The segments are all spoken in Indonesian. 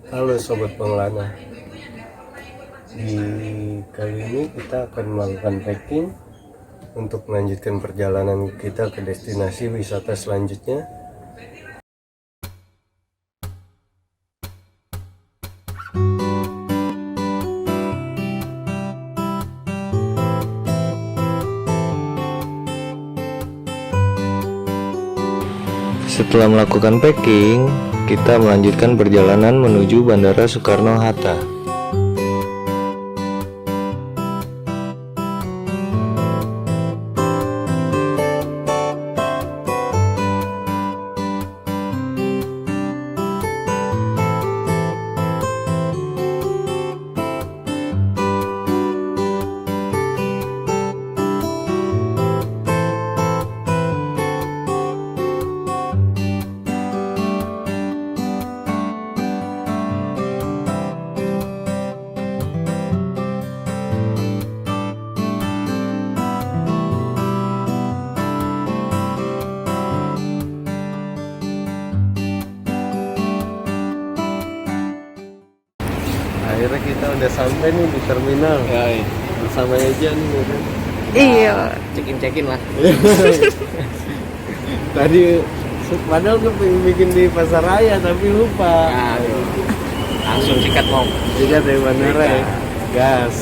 Halo Sobat Pengelana, di kali ini kita akan melakukan packing untuk melanjutkan perjalanan kita ke destinasi wisata selanjutnya. Setelah melakukan packing, kita melanjutkan perjalanan menuju Bandara Soekarno-Hatta. Akhirnya kita udah sampai nih di terminal bersama Ejan ya kan? Iya. Cekin lah. Tadi padahal gue pengen bikin di pasar raya tapi lupa. Nah, langsung sikat mau. Sikat dari bandara ya. Gas.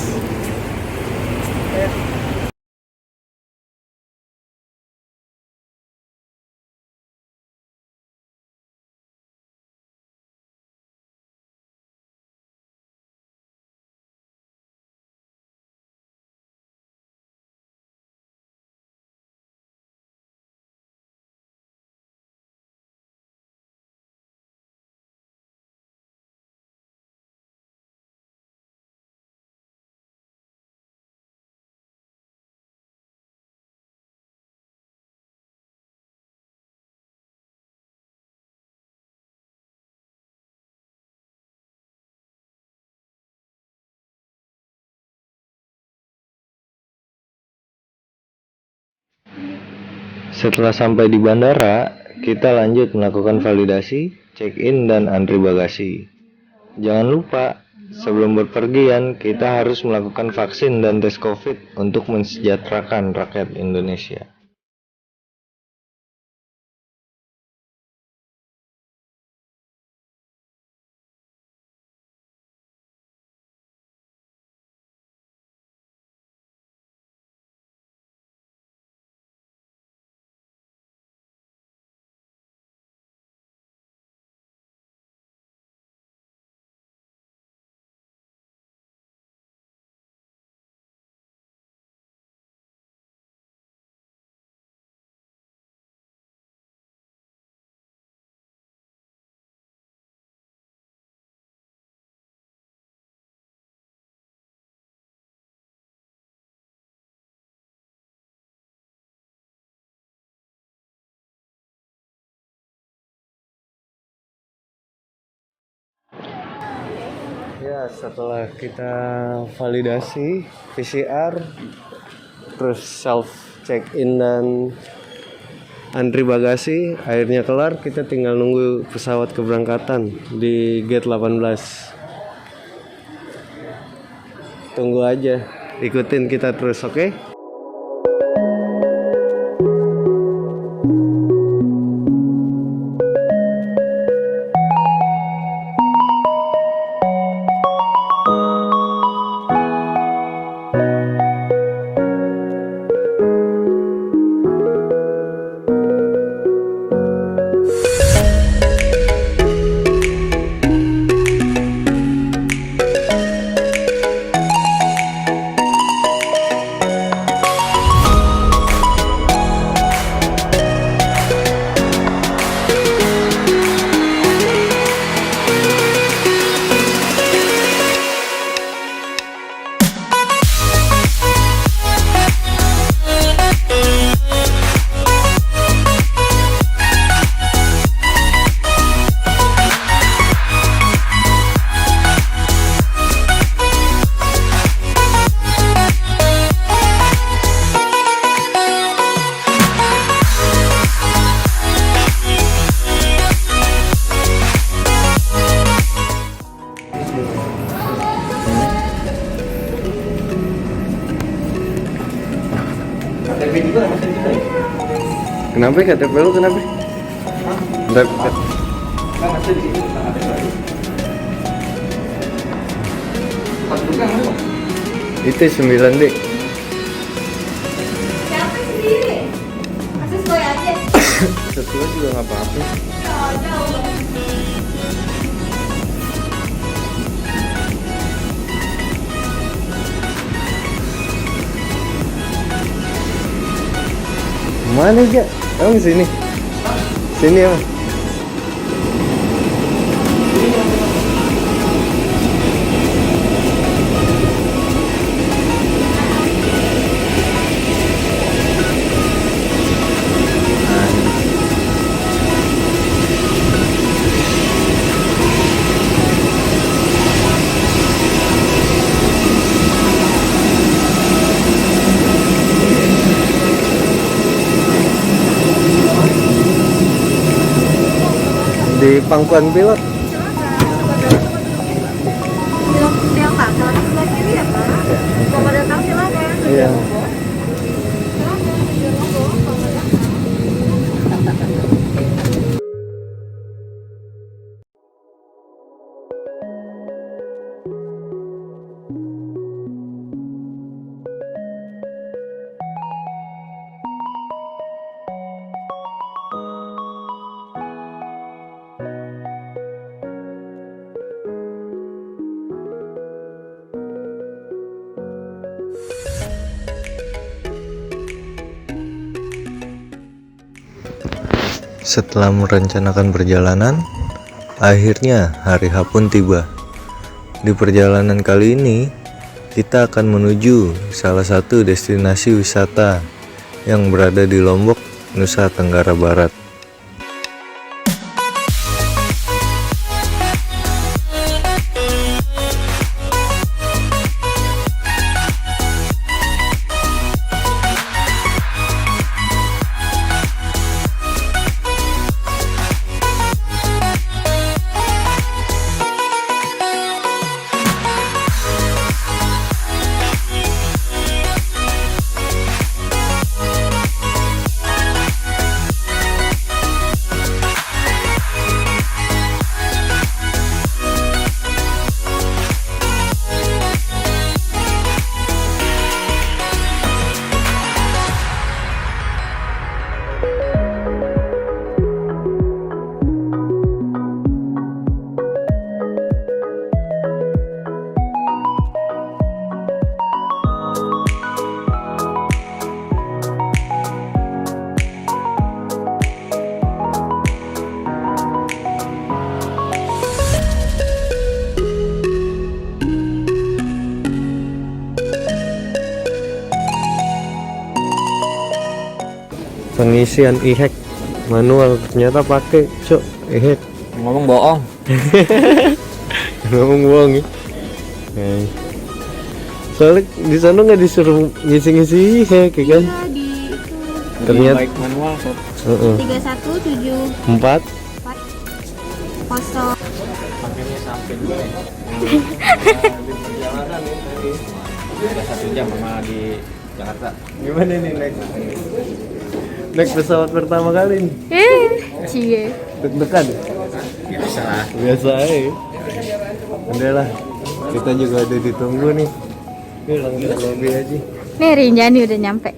Setelah sampai di bandara, kita lanjut melakukan validasi, check-in, dan antri bagasi. Jangan lupa, sebelum berpergian, kita harus melakukan vaksin dan tes COVID untuk mensejahterakan rakyat Indonesia. Ya, setelah kita validasi PCR, terus self check-in dan antri bagasi, akhirnya kelar. Kita tinggal nunggu pesawat keberangkatan di gate 18. Tunggu aja, ikutin kita terus, oke? Kenapa KTP lu kenapa? Dapat. Itu 9D. Siapa sendiri? Sesuai aja. Sesuai juga nggak apa-apa. Jauh. Mana aja? Emang sini? Sini emang. Di pangkuan pilot. Silakan Pak, kalau sebelah kiri ya Pak. Kalau mau datang silakan. Iya. Setelah merencanakan perjalanan, akhirnya hari H pun tiba. Di perjalanan kali ini, kita akan menuju salah satu destinasi wisata yang berada di Lombok, Nusa Tenggara Barat. Pengisian e-hack manual ternyata pakai e-hack. Ngomong bohong. Ngomong bohong ya. Soalnya di sana nggak disuruh ngisi-ngisi e-hack ya kan? Iya di itu. Ternyata baik manual sob. 3174 4 kosong. Makanya sampai dulu ya. Di perjalanan nih tadi. Udah 1 jam sama di Jakarta. gimana nih naik pesawat pertama kali nih? Cie. Deg-degan? Biasa lah. Biasa aja. Udah lah, kita juga udah ditunggu nih. Yuk langsung ke lobby aja. Nih Rinjani udah nyampe.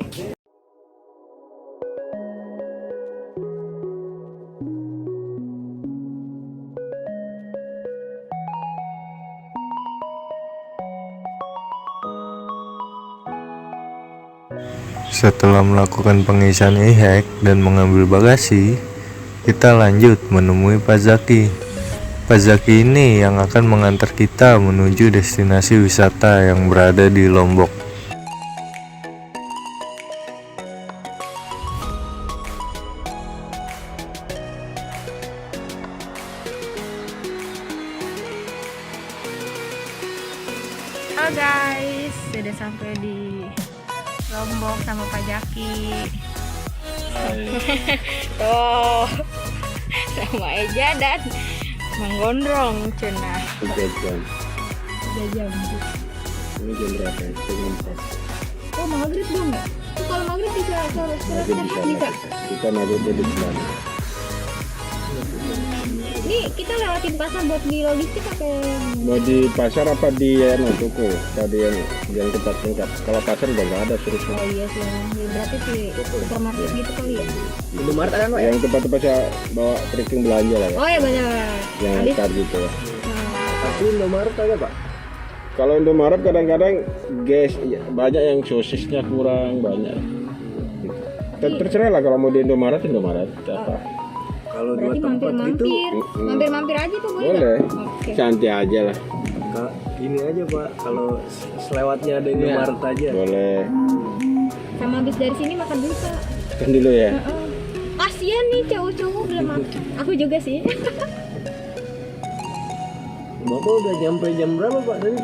Setelah melakukan pengisian e-hack dan mengambil bagasi, kita lanjut menemui Pak Zaki. Pak Zaki ini yang akan mengantar kita menuju destinasi wisata yang berada di Lombok. Halo guys, sudah sampai di Lombok sama Pak Jaki. Tuh, sama Eja dan menggondrong cenah. 3 jam. 3 jam. Ini jam berapa? Jam 4. Oh maghrib dong ya? kalau maghrib bisa sholat Maghrib tahajud bisa. bisa. Kita maghribnya di Belanda. Ini kita lewatin pasar buat di logistik apa? Mau di pasar apa di toko? Tadi yang tempat lengkap. Kalau pasar udah nggak ada terus. Oh iya sih, ya, berarti di supermarket gitu kali ya. Indomaret ada nggak ya? Yang tempat-tempat saya bawa trekking belanja lah ya. Oh ya benar. Yang Habis antar gitu ya. Tapi Indomaret ada Pak? Kalau Indomaret kadang-kadang guys banyak yang sosisnya kurang banyak. Terserah lah kalau mau di Indomaret apa. Kalau dua berarti tempat gitu mampir aja tuh boleh. Boleh. nggak? Oke. Santai aja lah. ini aja Pak, kalau selewatnya ada Indomaret aja. Boleh. Sama habis dari sini makan dulu Pak. Kan dulu ya. Heeh. Kasian nih cowok-cowok belum makan. Aku juga sih. Bapak udah nyampe jam berapa Pak tadi?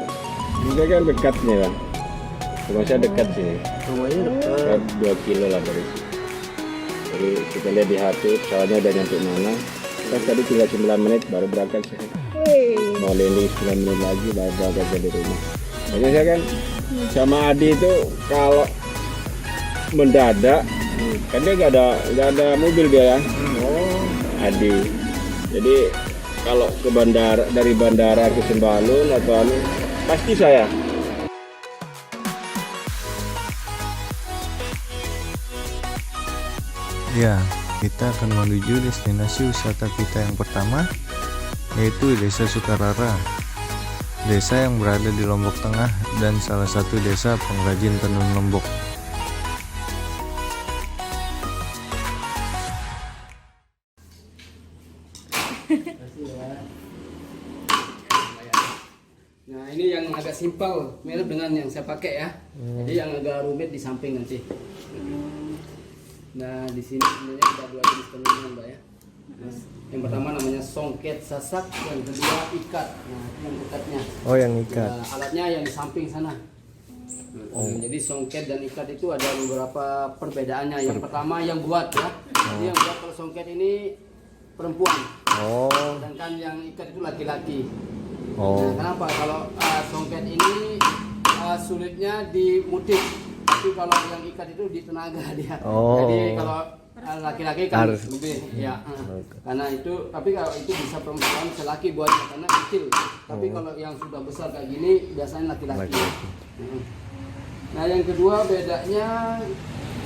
Juga kan dekat nih bang. Rumah saya dekat sini. Rumahnya Dekat 2 kilo lah dari sini. Jadi kita lihat di HP pesawatnya udah nyampe mana. Kan tadi tinggal 9 menit baru berangkat saya. Wih. Mau landing 9 menit lagi baru berangkat dari rumah. Makanya saya kan sama Adi itu kalau mendadak kan dia nggak ada mobil dia ya. Oh Adi. Jadi kalau ke bandara dari bandara ke Sembalun atau anu pasti saya. Ya, kita akan menuju destinasi wisata kita yang pertama, yaitu Desa Sukarara. Desa yang berada di Lombok Tengah dan salah satu desa pengrajin tenun Lombok. Nah ini yang agak simpel, mirip dengan yang saya pakai ya. Jadi yang agak rumit di samping nanti. Nah di sini sebenarnya ada dua jenis tenunnya Mbak ya. Nah, yang pertama namanya songket sasak, yang kedua ikat. Nah ini yang ikatnya. Oh, yang ikat. Nah, alatnya yang di samping sana. Jadi songket dan ikat itu ada beberapa perbedaannya. Yang pertama yang buat ya. Jadi yang buat kalau songket ini perempuan. Oh, Sedangkan yang ikat itu laki-laki. oh, Nah, kenapa? Kalau songket ini sulitnya di motif, tapi kalau yang ikat itu di tenaga dia. Oh. Jadi kalau laki-laki kan Harus. lebih, ya. Karena itu, tapi kalau itu bisa perempuan selaki buatnya karena kecil. Tapi kalau yang sudah besar kayak gini biasanya laki-laki. Laki-laki. Nah, yang kedua bedanya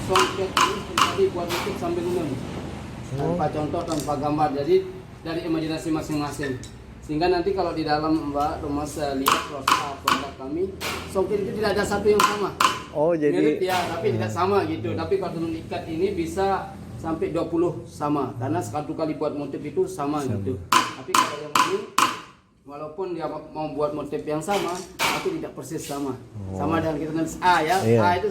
songket ini tadi buat motif sambil menun. Tanpa contoh, tanpa gambar. Jadi dari imajinasi masing-masing. Sehingga nanti kalau di dalam Mbak rumah saya lihat produk kami, songket itu tidak ada satu yang sama. oh, Mirip jadi ya, tapi tidak sama gitu. Tapi kalau tenun ikat ini bisa sampai 20 sama, karena satu kali buat motif itu sama gitu. Tapi kalau yang ini, walaupun dia mau buat motif yang sama, tapi tidak persis sama. Sama dengan kita nulis A ya, Iya. A itu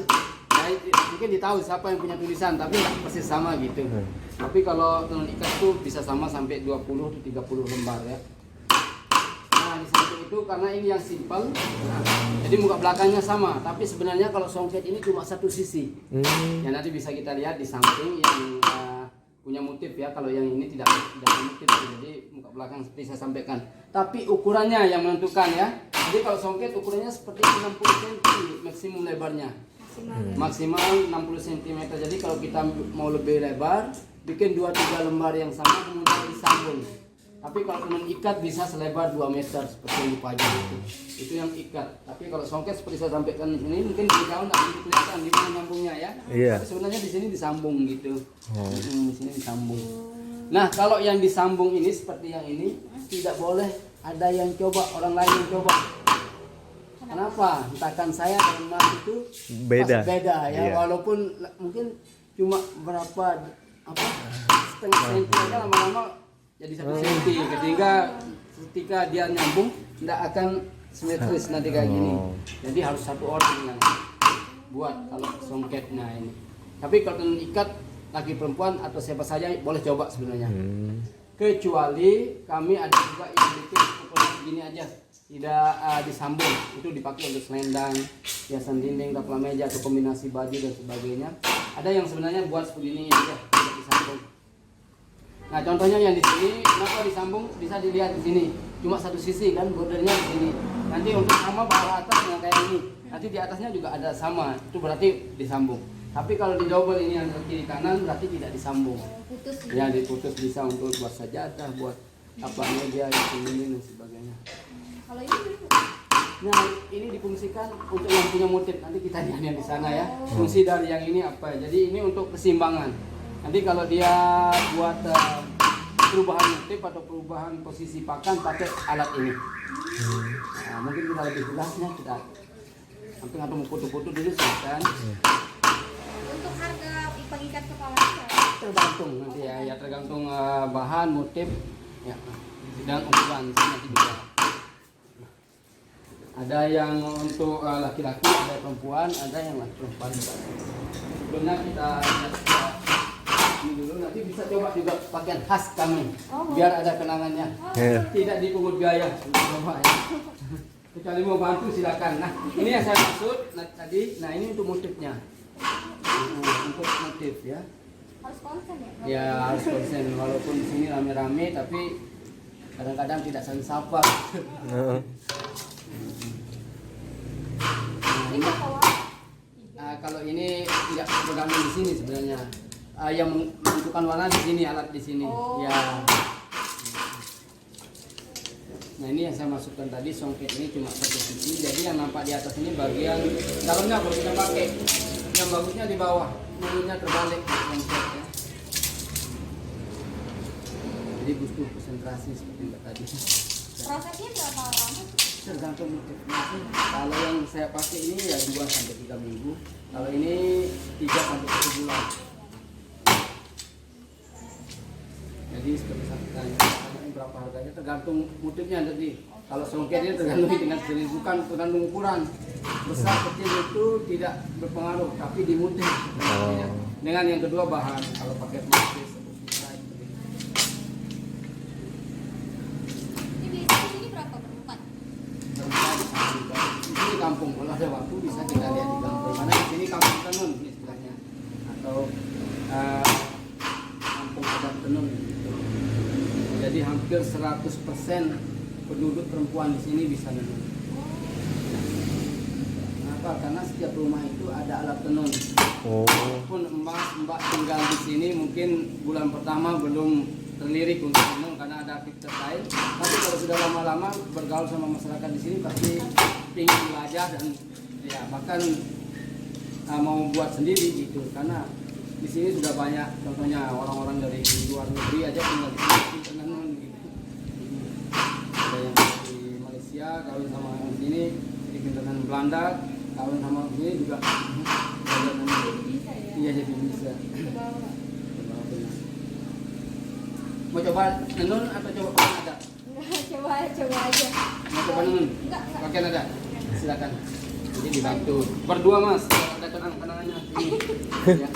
ya, mungkin ditahu siapa yang punya tulisan, tapi tidak persis sama gitu. Tapi kalau tenun ikat itu bisa sama sampai 20-30 lembar ya. Nah di samping itu karena ini yang simpel, jadi muka belakangnya sama, tapi sebenarnya kalau songket ini cuma satu sisi. Ya nanti bisa kita lihat di samping yang punya motif ya. Kalau yang ini tidak punya motif, jadi muka belakang seperti saya sampaikan. Tapi ukurannya yang menentukan ya. Jadi kalau songket ukurannya seperti 60 cm maksimum lebarnya. Maksimal 60 cm. Jadi kalau kita mau lebih lebar, bikin 2-3 lembar yang sama kemudian disambung. Tapi kalau tenun ikat bisa selebar 2 meter seperti yang di pajak itu. Itu yang ikat. Tapi kalau songket seperti saya sampaikan ini mungkin di daun nggak begitu kelihatan di mana nyambungnya ya. Iya. Tapi sebenarnya di sini disambung gitu. Di sini disambung. Nah kalau yang disambung ini seperti yang ini tidak boleh ada yang coba, orang lain yang coba. Kenapa? Entahkan saya dan Mas itu Beda. pasti beda ya. Iya. Walaupun mungkin cuma berapa setengah senti aja lama-lama jadi 1 senti. Ketika dia nyambung tidak akan simetris nanti kayak gini. Jadi harus satu orang yang buat kalau songketnya ini. Tapi kalau tenun ikat laki perempuan atau siapa saja boleh coba sebenarnya. Kecuali kami ada juga yang bikin ukuran segini aja, tidak disambung. Itu dipakai untuk selendang, hiasan dinding, tapla meja atau kombinasi baju dan sebagainya. Ada yang sebenarnya buat seperti ini aja, tidak disambung. Nah contohnya yang di sini, kenapa disambung? Bisa dilihat di sini, cuma satu sisi kan bordernya di sini. Nanti untuk sama bawah atas yang kayak ini, nanti di atasnya juga ada sama, itu berarti disambung. Tapi kalau di double ini antara kiri kanan berarti tidak disambung. Putus. Ya diputus bisa untuk buat sajadah, buat apa meja, ini dan sebagainya. Kalau ini berapa? Nah ini difungsikan untuk yang punya motif, nanti kita lihat yang di sana ya. Fungsi dari yang ini apa? Jadi ini untuk keseimbangan. Nanti kalau dia buat perubahan motif atau perubahan posisi pakan pakai alat ini. Nah, mungkin kita lebih jelasnya kita sampai atau mau foto-foto dulu silakan. Untuk harga pengikat kepalanya Tergantung nanti ya tergantung bahan motif ya dan ukuran nanti juga. Ada yang untuk laki-laki, ada perempuan, ada yang perempuan. Sebelumnya kita lihat ini dulu, nanti bisa coba juga pakaian khas kami, biar ada kenangannya. Tidak dipungut biaya, coba ya. Kecuali mau bantu silakan. Nah ini yang saya maksud tadi. Nah ini untuk motifnya, untuk motif ya. harus konsen ya? Ya harus konsen, walaupun di sini rame-rame tapi kadang-kadang tidak saling sapa. Ini berapa warna? Kalau ini tidak bergantung di sini sebenarnya. Yang menentukan warna di sini, alat di sini. Oh. Ya. Nah ini yang saya masukkan tadi, songket ini cuma satu sisi. Jadi yang nampak di atas ini bagian dalamnya baru kita pakai. Yang bagusnya di bawah, mulutnya terbalik songket ya. Jadi butuh konsentrasi seperti yang tadi. Prosesnya berapa lama? Tergantung motifnya sih. Kalau yang saya pakai ini ya 2 sampai 3 minggu. Kalau ini 3 sampai 1 bulan. Jadi seperti saya tanya, berapa harganya tergantung motifnya tadi. Kalau songket ini tergantung dengan jenis, bukan tergantung ukuran. Besar kecil itu tidak berpengaruh, tapi di motif. Dengan yang kedua bahan. Kalau pakai motif Ini berapa berempat? di sini kampung, kalau ada waktu bisa kita lihat di kampung. Karena di sini kampung tenun istilahnya, atau kampung adat tenun. Jadi hampir 100% penduduk perempuan di sini bisa menenun. Kenapa? Karena setiap rumah itu ada alat tenun. Walaupun mbak tinggal di sini mungkin bulan pertama belum terlirik untuk tenun karena ada aktivitas lain. Tapi kalau sudah lama-lama bergaul sama masyarakat di sini pasti ingin belajar dan ya bahkan mau buat sendiri gitu. Karena di sini sudah banyak, contohnya orang-orang dari luar negeri aja tinggal di sini tenun gitu. Ada yang dari Malaysia kawin sama orang di sini, bikin tenun Belanda kawin sama orang di sini juga. Iya jadi bisa. Mau coba tenun atau coba pakaian adat? Coba aja. Mau coba tenun? Enggak. Pakaian adat? Silakan. Jadi dibantu. Berdua mas, ada kenang-kenangannya. Ya.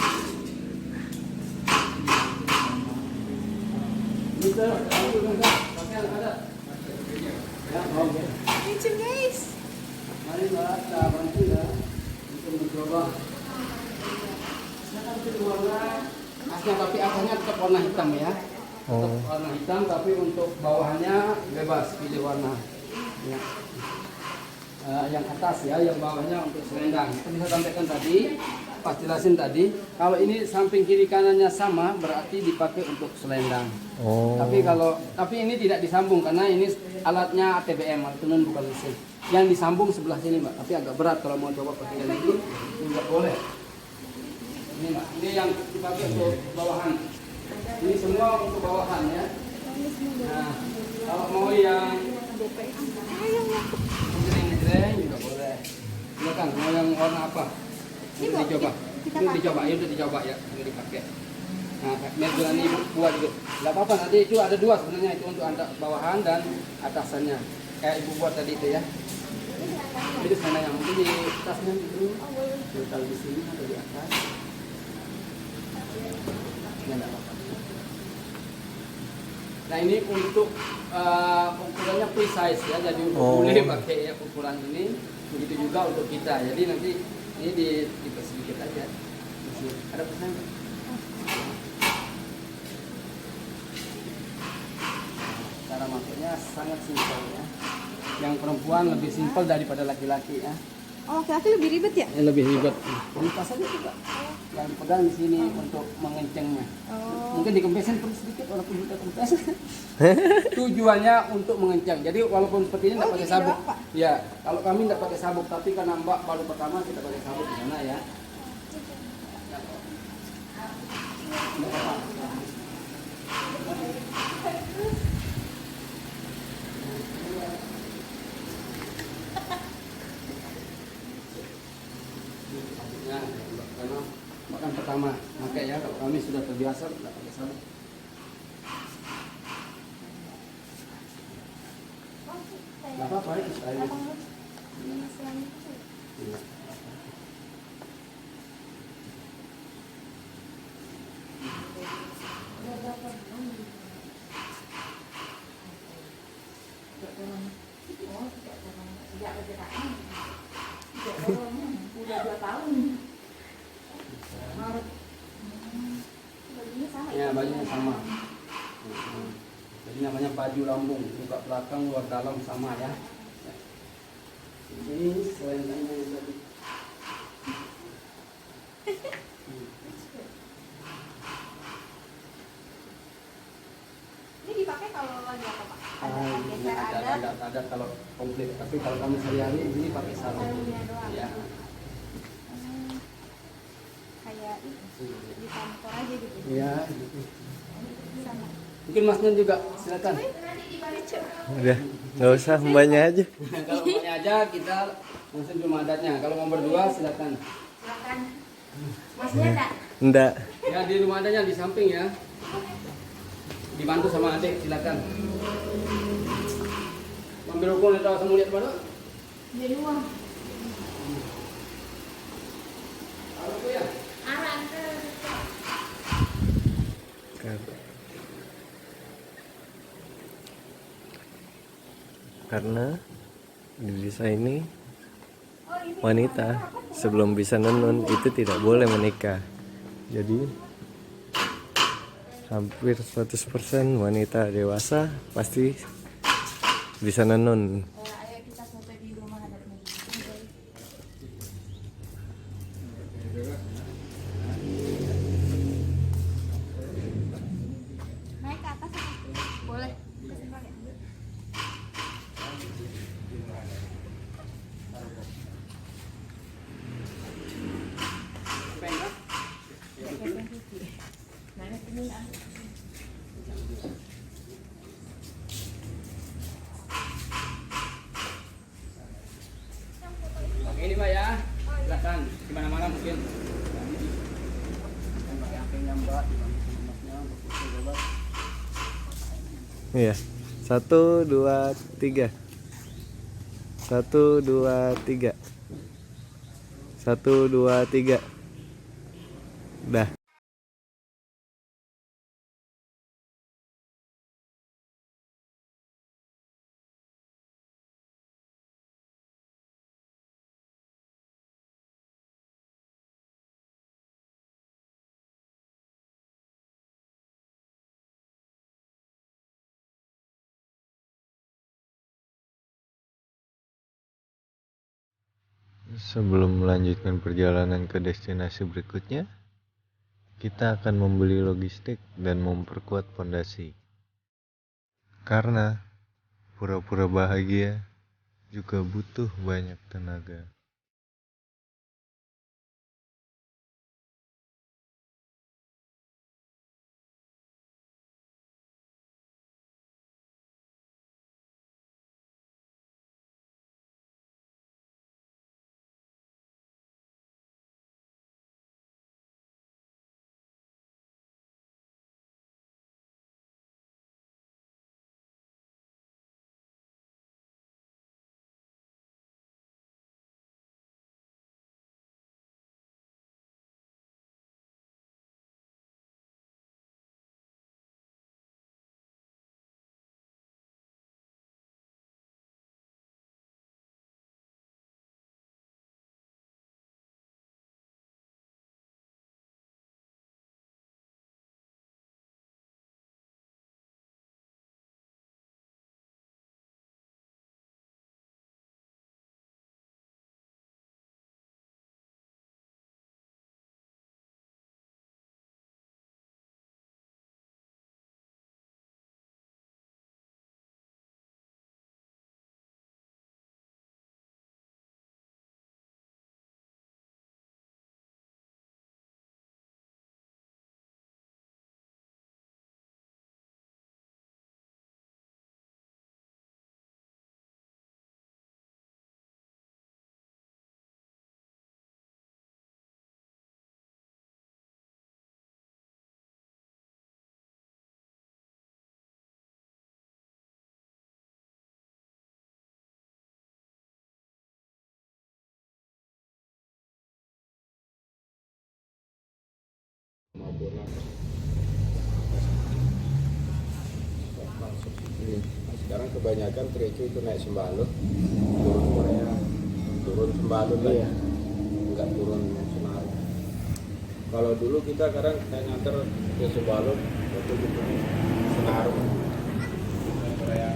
Bisa, pakaian adat. Ya, oke. Lucu guys. Mari mbak, kita bantu ya untuk mencoba. Sekarang itu warna khasnya, tapi atasnya tetap warna hitam ya. Tetap warna hitam, tapi untuk bawahannya bebas pilih warna. Ya. Yang atas ya, yang bawahnya untuk selendang. Kita bisa sampaikan tadi, pas jelasin tadi. Kalau ini samping kiri kanannya sama, berarti dipakai untuk selendang. Tapi ini tidak disambung karena ini alatnya ATBM, alat tenun bukan mesin. Yang disambung sebelah sini mbak, tapi agak berat kalau mau coba pakai yang ini nggak boleh. Ini mbak, ini yang dipakai untuk bawahan. Ini semua untuk bawahan ya. Nah, kalau mau yang jreng juga boleh. Silakan, mau yang warna apa? Ini dicoba. Ini dicoba, ya udah dicoba ya, ini dipakai. Nah, meja ini buat itu. Enggak apa-apa, nanti itu ada 2 sebenarnya, itu untuk bawahan dan atasannya. Kayak ibu buat tadi itu ya. Jadi sana yang mungkin di tasnya itu, taruh di sini atau di atas. Ya enggak apa-apa. Nah ini untuk ukurannya precise ya, jadi boleh pakai ya ukuran ini. Begitu juga untuk kita. Jadi nanti ini dipersedikit aja. Ada pesan? Cara masuknya sangat simpel ya. Yang perempuan lebih simpel daripada laki-laki ya. Oh, laki-laki lebih ribet ya? Lebih ribet. Ini pas aja juga. yang pegang di sini untuk mengencengnya. Mungkin dikempesin perlu sedikit walaupun sudah kempes. Tujuannya untuk mengencang. Jadi walaupun seperti ini tidak pakai sabuk. Ya, kalau kami tidak pakai sabuk, tapi karena Mbak baru pertama kita pakai sabuk di sana ya. Nggak apa-apa. Ya, karena makan pertama, pakai ya. Kalau kami sudah terbiasa tidak pakai sabuk. Nggak apa-apa itu sekali. Udah 2 tahun. Ya, bajunya sama. Jadi namanya baju lambung, buka belakang, luar dalam sama ya. Ini selendangnya yang tadi. Ini dipakai kalau lagi apa, Pak? Ada kalau komplit, tapi kalau kami sehari-hari ini pakai sarung. Sarungnya doang. Ya. Kayak itu di kantor aja gitu. Iya. Gitu. Sama. Mungkin masnya juga silakan. Udah, nggak usah, mbaknya aja. Kalau maunya aja kita langsung cuma adatnya. Kalau mau berdua silakan. Silakan. Masnya enggak? Enggak. Ya di rumah adanya di samping ya. Dibantu sama adik silakan. Ambil hukum itu langsung lihat pada. Di luar. Kalau ya. Arang ke. Karena di desa ini wanita sebelum bisa nenun itu tidak boleh menikah. Jadi hampir 100% wanita dewasa pasti bisa nenun. Ayo kita foto di rumah adatnya. Naik ke atas apa? Boleh. Oke ini Mbak ya. Silakan di mana-mana mungkin. Pakai HP-nya Mbak, dibantu sama Masnya, berfoto bebas. Iya. 1 2 3. 1 2 3. 1 2 3. Dah. Sebelum melanjutkan perjalanan ke destinasi berikutnya, kita akan membeli logistik dan memperkuat fondasi. Karena pura-pura bahagia juga butuh banyak tenaga. maupun apa. Sekarang kebanyakan Trecu itu naik Sembalun, turun Korea, turun Sembalun lagi, nggak turun Senaru. Kalau dulu kita kadang saya nganter ke Sembalun, waktu itu Senaru, Korea.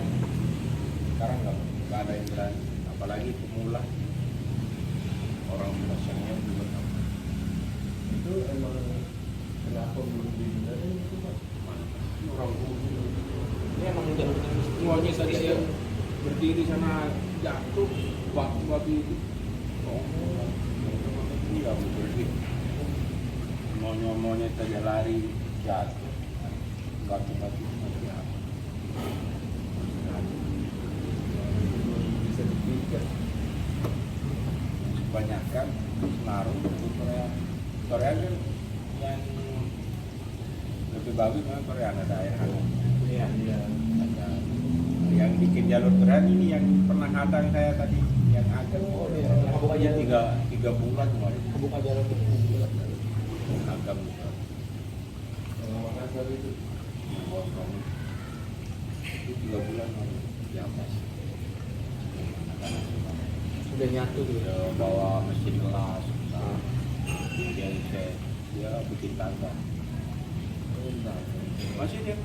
Sekarang nggak ada yang berani, apalagi pemula, orang profesional juga nggak. Itu emang kenapa belum dibenerin itu Pak? Orang ini emang jalur semuanya tadi yang berdiri sana jatuh waktu itu. Iya betul. Maunya saja lari jatuh. Batu-batu masih apa? Bisa dipikir. Kebanyakan Senaru Korea. Korea kan yang lebih bagus memang Korea, ada air hangat. Iya. Ada yang bikin jalur keren ini yang pernah hadang saya tadi yang agak Buka jalan. tiga bulan kemarin Buka jalan. agak Kalau Makassar itu itu 3 bulan kemarin di atas Udah nyatu tuh. dia bawa mesin kelas dia bikin tangga masih dia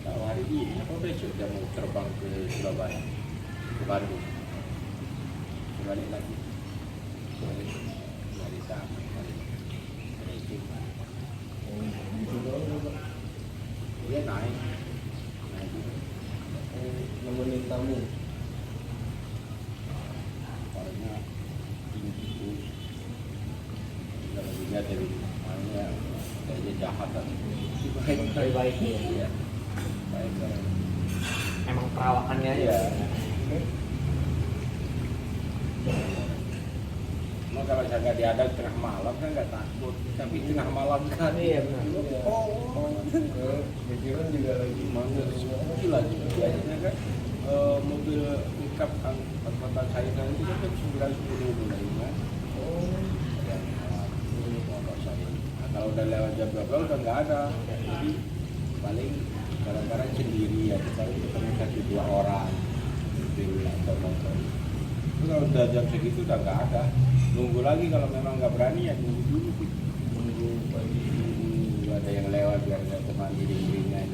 tahu hari ini apa besok dia mau terbang ke Surabaya ke Bandung balik lagi dari sana balik dia naik nemenin tamu. palingnya tinggi itu kalau dilihat dari mainnya kayaknya jahat kan Baik-baik ya. iya baik kan Emang perawakannya aja. iya Emang kalau saya nggak diadang tengah malam kan nggak takut, tapi tengah malam kan Iya benar. Pikiran juga lagi gila biasanya kan mobil pickup angkutan sayuran itu kan 9-10 mulai kan. Nah, kalau udah lewat jam 12 udah nggak ada, jadi paling kadang-kadang sendiri ya, paling ketemu 1-2 orang mobil atau motor. Itu kalau udah jam segitu udah nggak ada, nunggu lagi kalau memang nggak berani ya nunggu dulu sih. nunggu pagi. Nunggu ada yang lewat biar nggak teman giring-giringan.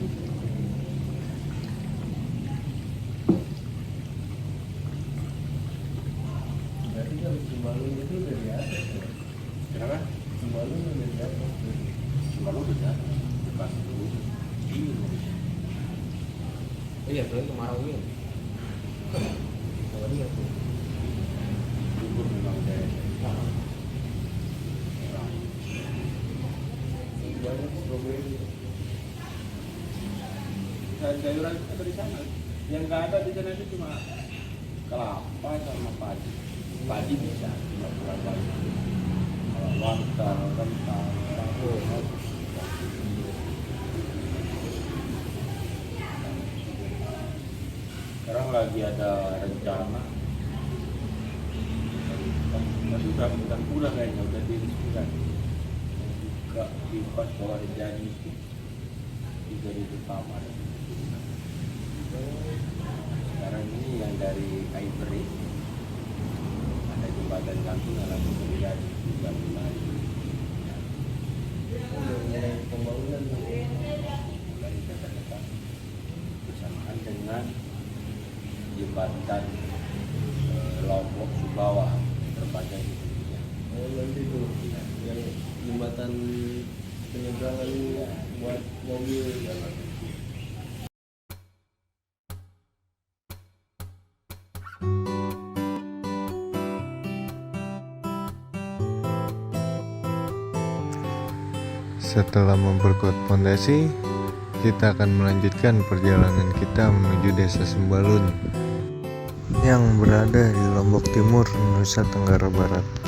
Berarti kalau Sembalun itu udah di atas ya? Kenapa? Sembalun udah di atas. Kalau udah depan dulu dingin. Iya, berarti kemarau ini. Kalau dia tuh. Libur memang udah Banyak strawberry. sayuran ada di sana. Yang nggak ada di sana itu cuma kelapa sama padi. Padi bisa, nggak kurang banyak. Kalau wortel, kentang, tahu, sekarang lagi ada rencana. Sudah pulang kayaknya, udah diresmikan. Buka kipas bawah Rinjani itu 3.000 kamar. Sekarang ini yang dari Ivory ada jembatan gantung langsung ke Rinjani juga mulai Pembangunan. mulai dekat-dekat bersamaan dengan jembatan Lombok Sumbawa terpanjang di dunia. Nanti tuh yang jembatan penyeberangan buat mobil. Setelah memperkuat fondasi, kita akan melanjutkan perjalanan kita menuju Desa Sembalun yang berada di Lombok Timur, Nusa Tenggara Barat.